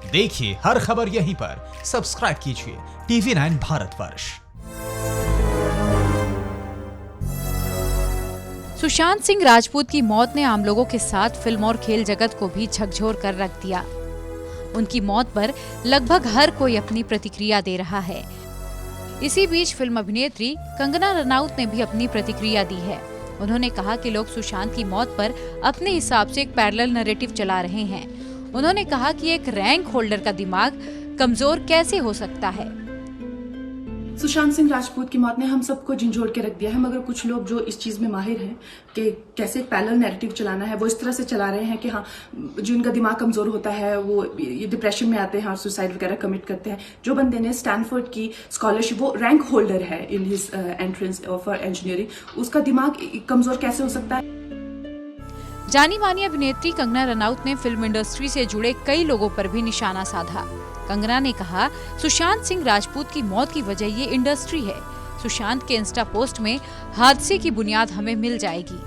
देखिए हर खबर यहीं पर, सब्सक्राइब कीजिए TV9 भारतवर्ष। सुशांत सिंह राजपूत की मौत ने आम लोगों के साथ फिल्म और खेल जगत को भी झकझोर कर रख दिया। उनकी मौत पर लगभग हर कोई अपनी प्रतिक्रिया दे रहा है। इसी बीच फिल्म अभिनेत्री कंगना रनौत ने भी अपनी प्रतिक्रिया दी है। उन्होंने कहा कि लोग सुशांत की मौत पर अपने हिसाब से एक पैरेलल नैरेटिव चला रहे हैं। उन्होंने कहा कि एक रैंक होल्डर का दिमाग कमजोर कैसे हो सकता है। सुशांत सिंह राजपूत की मौत ने हम सबको झंझोड़ के रख दिया है, मगर कुछ लोग जो इस चीज में माहिर हैं कि कैसे पैरेलल नैरेटिव चलाना है, वो इस तरह से चला रहे हैं कि हाँ, जिनका दिमाग कमजोर होता है वो ये डिप्रेशन में आते हैं और सुसाइड वगैरह कमिट करते हैं। जो बंदे ने स्टैनफोर्ड की स्कॉलरशिप, वो रैंक होल्डर है in his entrance for engineering, उसका दिमाग कमजोर कैसे हो सकता है। जानी मानी अभिनेत्री कंगना रनौत ने फिल्म इंडस्ट्री से जुड़े कई लोगों पर भी निशाना साधा। कंगना ने कहा, सुशांत सिंह राजपूत की मौत की वजह ये इंडस्ट्री है। सुशांत के इंस्टा पोस्ट में हादसे की बुनियाद हमें मिल जाएगी।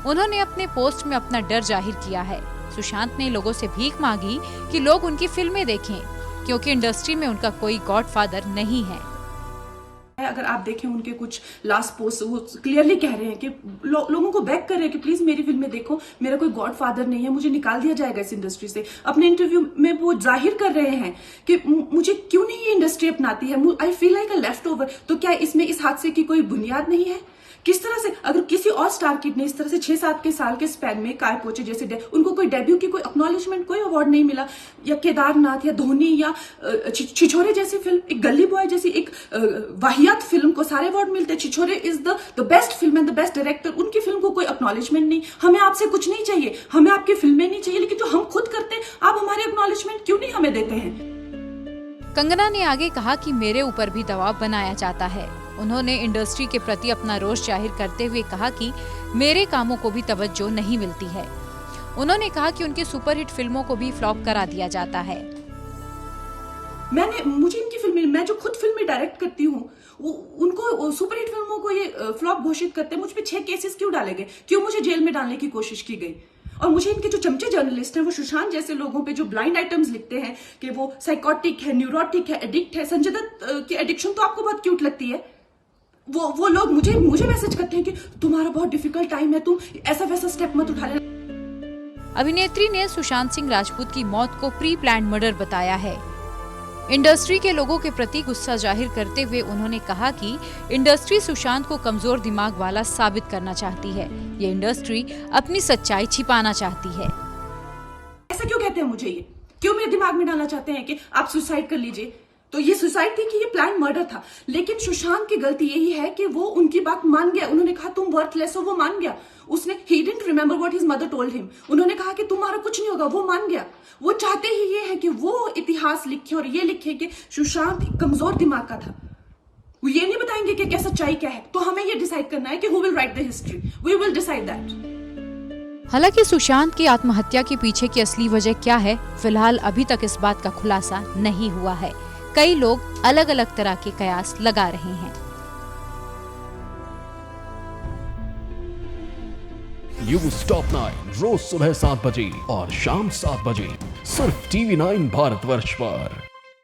उन्होंने अपने पोस्ट में अपना डर जाहिर किया है। सुशांत ने लोगों से भीख मांगी कि लोग उनकी फिल्में देखें, क्योंकि इंडस्ट्री में उनका कोई गॉडफादर नहीं है। अगर आप देखें उनके कुछ लास्ट पोस्ट, वो क्लियरली कह रहे हैं कि लोगों को बैक कर रहे हैं कि प्लीज मेरी फिल्में देखो, मेरा कोई गॉडफादर नहीं है, मुझे निकाल दिया जाएगा इस इंडस्ट्री से। अपने इंटरव्यू में वो जाहिर कर रहे हैं कि मुझे क्यों नहीं ये इंडस्ट्री अपनाती है, I feel like a left over. तो क्या इसमें इस हादसे की कोई बुनियाद नहीं है? किस तरह से अगर किसी और स्टार किड ने इस तरह से 6-7 के साल के स्पैन में काय पोचे जैसे उनको कोई डेब्यू की कोई एक्नॉलेजमेंट, कोई अवार्ड नहीं मिला, या केदारनाथ या धोनी या छिछोरे जैसी फिल्म, एक गली बॉय जैसी एक वाहियात फिल्म को सारे अवार्ड मिलते। Chhichhore is the best film and the best director, उनकी फिल्म को कोई एक्नॉलेजमेंट नहीं। हमें आपसे कुछ नहीं चाहिए, हमें आपकी फिल्में नहीं चाहिए, लेकिन जो हम खुद करते हैं आप हमारे एक्नॉलेजमेंट क्यों नहीं हमें देते हैं। कंगना ने आगे कहा कि मेरे ऊपर भी दबाव बनाया जाता है। उन्होंने इंडस्ट्री के प्रति अपना रोष जाहिर करते हुए कहा कि मेरे कामों को भी तवज्जो नहीं मिलती है। उन्होंने कहा कि उनकी सुपरहिट फिल्मों को भी फ्लॉप करा दिया जाता है। मुझे इनकी फिल्में, मैं जो खुद फिल्में डायरेक्ट करती हूँ, उनको सुपरहिट फिल्मों को ये फ्लॉप घोषित करते हैं। मुझ पे 6 केसेस क्यों डाले गए, क्यों मुझे जेल में डालने की कोशिश की गई। और मुझे इनके जो चमचे जर्नलिस्ट हैं, वो सुशांत जैसे लोगों पे जो ब्लाइंड आइटम्स लिखते हैं कि वो साइकोटिक है, न्यूरोटिक है, एडिक्ट है। संजय दत्त की एडिक्शन तो आपको बहुत क्यूट लगती है। वो लोग मुझे मैसेज करते हैं कि तुम्हारा बहुत डिफिकल्ट टाइम है, तुम ऐसा वैसा स्टेप मत उठा लेना। अभिनेत्री ने सुशांत सिंह राजपूत की मौत को प्री प्लान्ड मर्डर बताया है। इंडस्ट्री के लोगों के प्रति गुस्सा जाहिर करते हुए उन्होंने कहा कि इंडस्ट्री सुशांत को कमजोर दिमाग वाला साबित करना चाहती है। ये इंडस्ट्री अपनी सच्चाई छिपाना चाहती है। ऐसा क्यों कहते हैं मुझे, ये क्यों मेरे दिमाग में डालना चाहते हैं कि आप सुसाइड कर लीजिए। तो ये सुसाइड थी कि ये प्लान मर्डर था। लेकिन सुशांत की गलती यही है कि वो उनकी बात मान गया। उन्होंने कहा तुम वर्थलेस हो, वो मान गया। उसने he didn't remember what his mother told him. उन्होंने कहा कि तुम्हारा कुछ नहीं होगा, वो मान गया। वो चाहते ही ये है कि वो इतिहास लिखे और ये लिखे कि सुशांत एक कमजोर दिमाग का था। वो ये नहीं बताएंगे कि क्या सच्चाई क्या है। तो हमें ये डिसाइड करना है कि who will write the history, we will decide that. हालांकि सुशांत की आत्महत्या के पीछे की असली वजह क्या है, फिलहाल अभी तक इस बात का खुलासा नहीं हुआ है। कई लोग अलग अलग तरह के कयास लगा रहे हैं। न्यूज़ टॉप 9 रोज सुबह 7 बजे और शाम 7 बजे सिर्फ TV9 भारतवर्ष पर।